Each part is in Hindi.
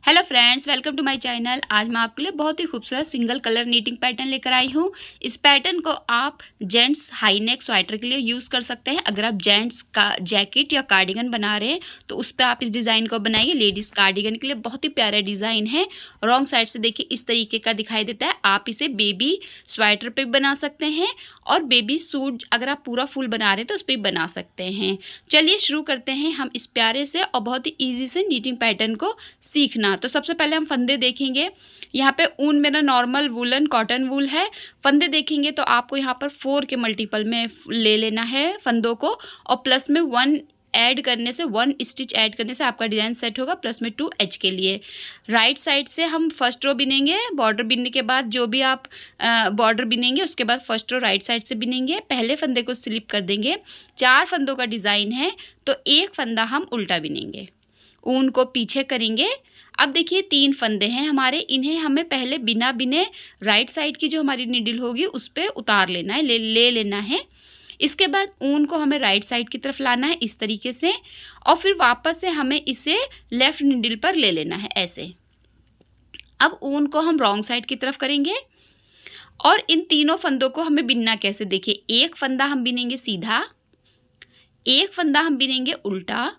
Hello friends, welcome to my channel. आज मैं आपके लिए बहुत ही खूबसूरत सिंगल कलर नीटिंग पैटर्न लेकर आई हूँ। इस पैटर्न को आप जेंट्स हाई नेक स्वेटर के लिए यूज़ कर सकते हैं। अगर आप जेंट्स का जैकेट या कार्डिगन बना रहे हैं तो उस पर आप इस डिज़ाइन को बनाइए। लेडीज़ कार्डिगन के लिए बहुत ही प्यारा डिज़ाइन है। रॉन्ग साइड से देखिए इस तरीके का दिखाई देता है। आप इसे बेबी स्वेटर पर बना सकते हैं और बेबी सूट अगर आप पूरा फुल बना रहे हैं तो उस पर बना सकते हैं। चलिए शुरू करते हैं हम इस प्यारे से और बहुत ही ईजी से नीटिंग पैटर्न को सीखना। तो सबसे पहले हम फंदे देखेंगे। यहाँ पे ऊन मेरा नॉर्मल वुलन कॉटन वूल है। फंदे देखेंगे तो आपको यहाँ पर 4 के मल्टीपल में ले लेना है फंदों को, और प्लस में 1 ऐड करने से 1 स्टिच ऐड करने से आपका डिज़ाइन सेट होगा, प्लस में 2 एच के लिए। राइट साइड से हम फर्स्ट रो बिनेंगे। बॉर्डर बिनने के बाद जो भी आप बॉर्डर बिनेंगे उसके बाद फर्स्ट रो राइट साइड से बिनेंगे। पहले फंदे को स्लिप कर देंगे। 4 फंदों का डिज़ाइन है तो एक फंदा हम उल्टा बिनेंगे, ऊन को पीछे करेंगे। अब देखिए 3 फंदे हैं हमारे, इन्हें हमें पहले बिना बिने राइट साइड की जो हमारी नीडल होगी उस पर उतार लेना है, ले लेना है। इसके बाद ऊन को हमें राइट साइड की तरफ लाना है इस तरीके से, और फिर वापस से हमें इसे लेफ़्ट नीडल पर ले लेना है ऐसे। अब ऊन को हम रॉन्ग साइड की तरफ करेंगे और इन तीनों फंदों को हमें बिनना कैसे, देखिए एक फंदा हम बिनेंगे सीधा, एक फंदा हम बिनेंगे उल्टा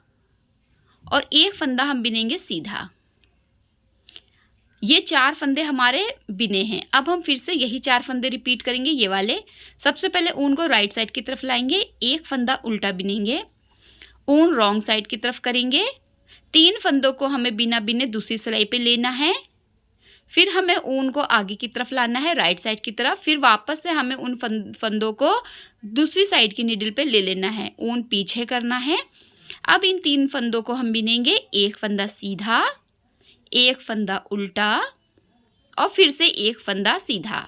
और एक फंदा हम बिनेंगे सीधा। ये 4 फंदे हमारे बिने हैं। अब हम फिर से यही 4 फंदे रिपीट करेंगे, ये वाले। सबसे पहले ऊन को राइट साइड की तरफ लाएंगे, एक फंदा उल्टा बिनेंगे, ऊन रॉन्ग साइड की तरफ करेंगे। 3 फंदों को हमें बिना बिने दूसरी सिलाई पे लेना है। फिर हमें ऊन को आगे की तरफ लाना है राइट साइड की तरफ। फिर वापस से हमें उन फंदों को दूसरी साइड की नीडल पे ले लेना है, ऊन पीछे करना है। अब इन 3 फंदों को हम बिनेंगे, एक फंदा सीधा, एक फंदा उल्टा और फिर से एक फंदा सीधा।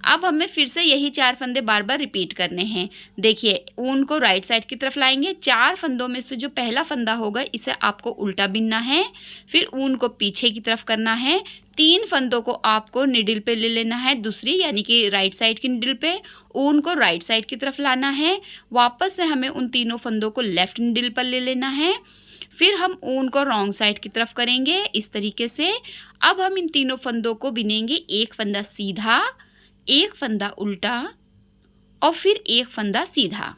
अब हमें फिर से यही 4 फंदे बार बार रिपीट करने हैं। देखिए ऊन को राइट साइड की तरफ लाएंगे। 4 फंदों में से जो पहला फंदा होगा इसे आपको उल्टा बिनना है, फिर ऊन को पीछे की तरफ करना है। 3 फंदों को आपको निडल पे ले लेना है दूसरी, यानी कि राइट साइड की निडल पे। ऊन को राइट साइड की तरफ लाना है। वापस से हमें उन तीनों फंदों को लेफ्ट निडल पर ले लेना है। फिर हम ऊन को रॉन्ग साइड की तरफ करेंगे इस तरीके से। अब हम इन तीनों फंदों को बिनेंगे, एक फंदा सीधा, एक फंदा उल्टा और फिर एक फंदा सीधा।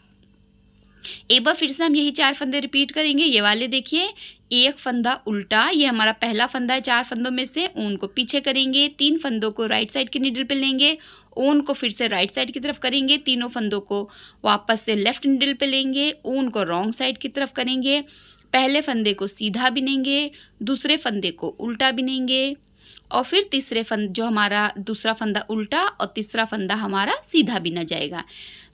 एक बार फिर से हम यही 4 फंदे रिपीट करेंगे। ये वाले देखिए, एक फंदा उल्टा, ये हमारा पहला फंदा है 4 फंदों में से। ऊन को पीछे करेंगे, 3 फंदों को राइट साइड की नीडल पे लेंगे, ऊन को फिर से राइट साइड की तरफ करेंगे, तीनों फंदों को वापस से लेफ्ट नीडल पे लेंगे, ऊन को रॉन्ग साइड की तरफ करेंगे। पहले फंदे को सीधा बिनेंगे, दूसरे फंदे को उल्टा बिनेंगे और फिर तीसरे फंद जो हमारा दूसरा फंदा उल्टा और तीसरा फंदा हमारा सीधा बिना जाएगा।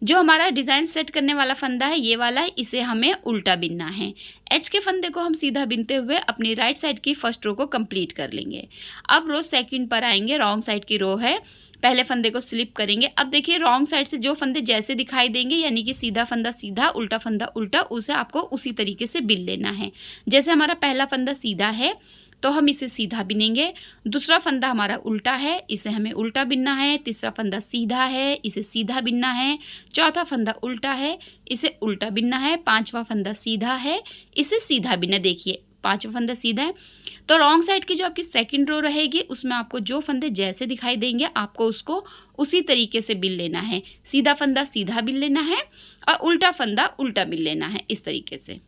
जो हमारा डिज़ाइन सेट करने वाला फंदा है ये वाला है, इसे हमें उल्टा बिनना है। एच के फंदे को हम सीधा बिनते हुए अपनी राइट साइड की फर्स्ट रो को कंप्लीट कर लेंगे। अब रो सेकंड पर आएंगे, रॉन्ग साइड की रो है। पहले फंदे को स्लिप करेंगे। अब देखिए रॉन्ग साइड से जो फंदे जैसे दिखाई देंगे, यानी कि सीधा फंदा सीधा, उल्टा फंदा उल्टा, उसे आपको उसी तरीके से बिन लेना है। जैसे हमारा पहला फंदा सीधा है तो हम इसे सीधा बिनेंगे, दूसरा फंदा हमारा उल्टा है, इसे हमें उल्टा बिनना है, तीसरा फंदा सीधा है, इसे सीधा बिनना है, चौथा फंदा उल्टा है, इसे उल्टा बिनना है, 5वां फंदा सीधा है, इसे सीधा बिनना। देखिए 5वां फंदा सीधा है। तो रॉन्ग साइड की जो आपकी सेकंड रो रहेगी उसमें आपको जो फंदे जैसे दिखाई देंगे आपको उसको उसी तरीके से बिन लेना है। सीधा फंदा सीधा बिन लेना है और उल्टा फंदा उल्टा बिन लेना है इस तरीके से।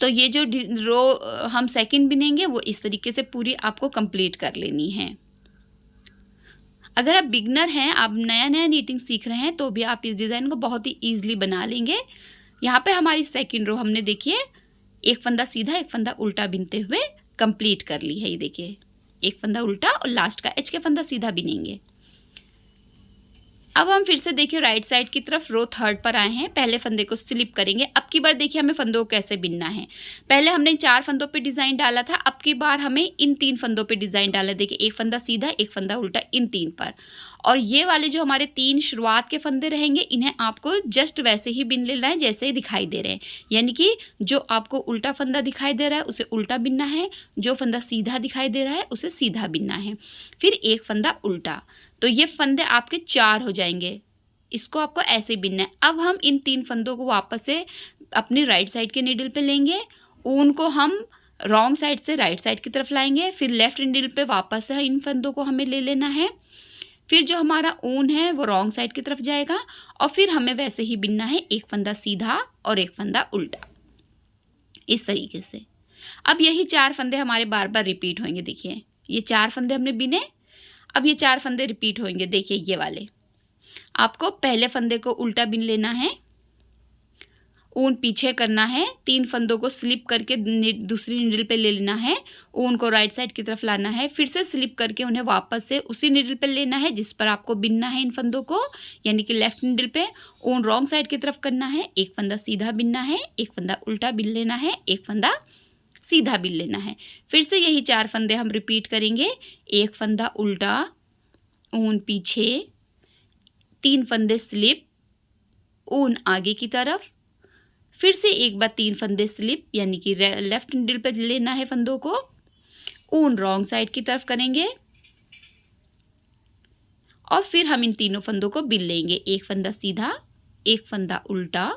तो ये जो रो हम सेकंड बिनेंगे वो इस तरीके से पूरी आपको कंप्लीट कर लेनी है। अगर आप बिगनर हैं, आप नया नया नीटिंग सीख रहे हैं तो भी आप इस डिज़ाइन को बहुत ही ईजिली बना लेंगे। यहाँ पे हमारी सेकंड रो हमने देखिए एक फंदा सीधा एक फंदा उल्टा बिनते हुए कंप्लीट कर ली है। ये देखिए एक फंदा उल्टा और लास्ट का एच के फंदा सीधा बिनेंगे। अब हम फिर से देखिए राइट साइड की तरफ रो थर्ड पर आए हैं। पहले फंदे को स्लिप करेंगे। अब की बार देखिए हमें फंदों को कैसे बिनना है। पहले हमने 4 फंदों पे डिज़ाइन डाला था, अब की बार हमें इन 3 फंदों पे डिज़ाइन डाला। देखिए एक फंदा सीधा एक फंदा उल्टा इन 3 पर, और ये वाले जो हमारे 3 शुरुआत के फंदे रहेंगे इन्हें आपको जस्ट वैसे ही बिन लेना है जैसे ही दिखाई दे रहे हैं। यानी कि जो आपको उल्टा फंदा दिखाई दे रहा है उसे उल्टा बिनना है, जो फंदा सीधा दिखाई दे रहा है उसे सीधा बिनना है, फिर एक फंदा उल्टा। तो ये फंदे आपके 4 हो जाएंगे। इसको आपको ऐसे बिनना है। अब हम इन 3 फंदों को वापस से अपनी राइट साइड के नीडल पे लेंगे, ऊन को हम रॉन्ग साइड से राइट साइड की तरफ लाएंगे, फिर लेफ्ट निडल पे वापस से इन फंदों को हमें ले लेना है। फिर जो हमारा ऊन है वो रॉन्ग साइड की तरफ जाएगा और फिर हमें वैसे ही बिनना है, एक फंदा सीधा और एक फंदा उल्टा, इस तरीके से। अब यही 4 फंदे हमारे बार बार रिपीट होंगे। देखिए ये 4 फंदे हमने बिने, अब ये 4 फंदे रिपीट होंगे। देखिए ये वाले, आपको पहले फंदे को उल्टा बिन लेना है, ऊन पीछे करना है, 3 फंदों को स्लिप करके दूसरी निडल पे ले लेना है, ऊन को राइट साइड की तरफ लाना है, फिर से स्लिप करके उन्हें वापस से उसी निडल पे लेना है जिस पर आपको बिनना है इन फंदों को, यानी कि लेफ्ट निडल पे। ऊन रॉन्ग साइड की तरफ करना है, एक फंदा सीधा बिनना है, एक फंदा उल्टा बिन लेना है, एक फंदा सीधा बिन लेना है। फिर से यही 4 फंदे हम रिपीट करेंगे, एक फंदा उल्टा, ऊन पीछे, 3 फंदे स्लिप, ऊन आगे की तरफ, फिर से एक बार 3 फंदे स्लिप, यानी कि लेफ्ट निडल पे लेना है फंदों को, ऊन रॉन्ग साइड की तरफ करेंगे और फिर हम इन तीनों फंदों को बिन लेंगे, एक फंदा सीधा, एक फंदा उल्टा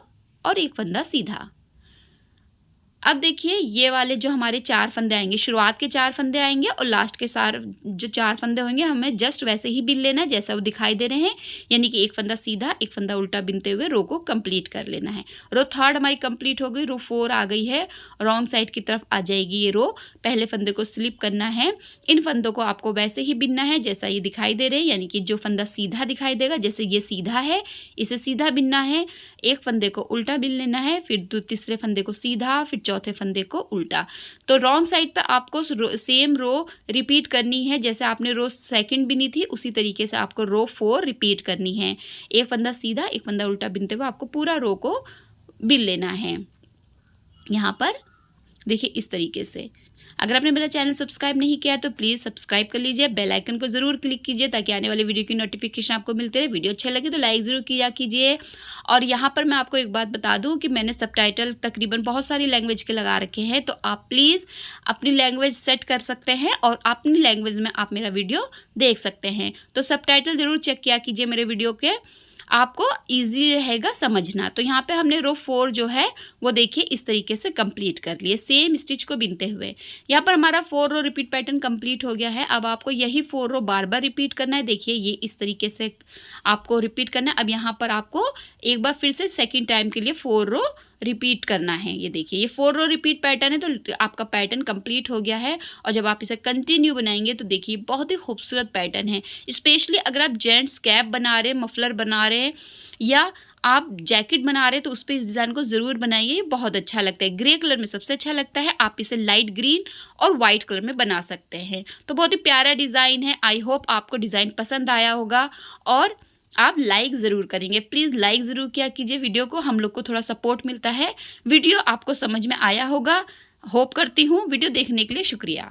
और एक फंदा सीधा। अब देखिए ये वाले जो हमारे 4 फंदे आएंगे, शुरुआत के 4 फंदे आएंगे और लास्ट के जो 4 फंदे होंगे हमें जस्ट वैसे ही बिन लेना है जैसा वो दिखाई दे रहे हैं, यानी कि एक फंदा सीधा, एक फंदा उल्टा बिनते हुए रो को कंप्लीट कर लेना है। रो 3 हमारी कंप्लीट हो गई, रो 4 आ गई है, रॉन्ग साइड की तरफ आ जाएगी ये रो। पहले फंदे को स्लिप करना है, इन फंदों को आपको वैसे ही बिनना है जैसा ये दिखाई दे रहे हैं, यानी कि जो फंदा सीधा दिखाई देगा, जैसे ये सीधा है इसे सीधा बिनना है, एक फंदे को उल्टा बिन लेना है, फिर तीसरे फंदे को सीधा, फिर चौथे फंदे को उल्टा। तो रॉन्ग साइड पे आपको सेम रो रिपीट करनी है, जैसे आपने रो सेकंड बिनी थी उसी तरीके से आपको रो 4 रिपीट करनी है। एक फंदा सीधा, एक फंदा उल्टा बिनते हुए आपको पूरा रो को बिन लेना है। यहाँ पर देखिए इस तरीके से। अगर आपने मेरा चैनल सब्सक्राइब नहीं किया है तो प्लीज़ सब्सक्राइब कर लीजिए, बेल आइकन को ज़रूर क्लिक कीजिए ताकि आने वाली वीडियो की नोटिफिकेशन आपको मिलते रहे। वीडियो अच्छा लगे तो लाइक ज़रूर किया कीजिए। और यहाँ पर मैं आपको एक बात बता दूँ कि मैंने सबटाइटल तकरीबन बहुत सारी लैंग्वेज के लगा रखे हैं, तो आप प्लीज़ अपनी लैंग्वेज सेट कर सकते हैं और अपनी लैंग्वेज में आप मेरा वीडियो देख सकते हैं। तो सबटाइटल ज़रूर चेक किया कीजिए मेरे वीडियो के, आपको इजी रहेगा समझना। तो यहाँ पे हमने रो 4 जो है वो देखिए इस तरीके से कंप्लीट कर लिए, सेम स्टिच को बिनते हुए। यहाँ पर हमारा 4 रो रिपीट पैटर्न कंप्लीट हो गया है। अब आपको यही 4 रो बार बार रिपीट करना है। देखिए ये इस तरीके से आपको रिपीट करना है। अब यहाँ पर आपको एक बार फिर से सेकेंड टाइम के लिए 4 रो रिपीट करना है। ये देखिए ये 4 रो रिपीट पैटर्न है, तो आपका पैटर्न कंप्लीट हो गया है। और जब आप इसे कंटिन्यू बनाएंगे तो देखिए बहुत ही खूबसूरत पैटर्न है। स्पेशली अगर आप जेंट्स कैप बना रहे हैं, मफलर बना रहे हैं या आप जैकेट बना रहे हैं तो उस पर इस डिज़ाइन को ज़रूर बनाइए, ये बहुत अच्छा लगता है। ग्रे कलर में सबसे अच्छा लगता है, आप इसे लाइट ग्रीन और वाइट कलर में बना सकते हैं। तो बहुत ही प्यारा डिज़ाइन है। आई होप आपको डिज़ाइन पसंद आया होगा और आप लाइक ज़रूर करेंगे। प्लीज़ लाइक ज़रूर किया कीजिए वीडियो को, हम लोग को थोड़ा सपोर्ट मिलता है। वीडियो आपको समझ में आया होगा, होप करती हूँ। वीडियो देखने के लिए शुक्रिया।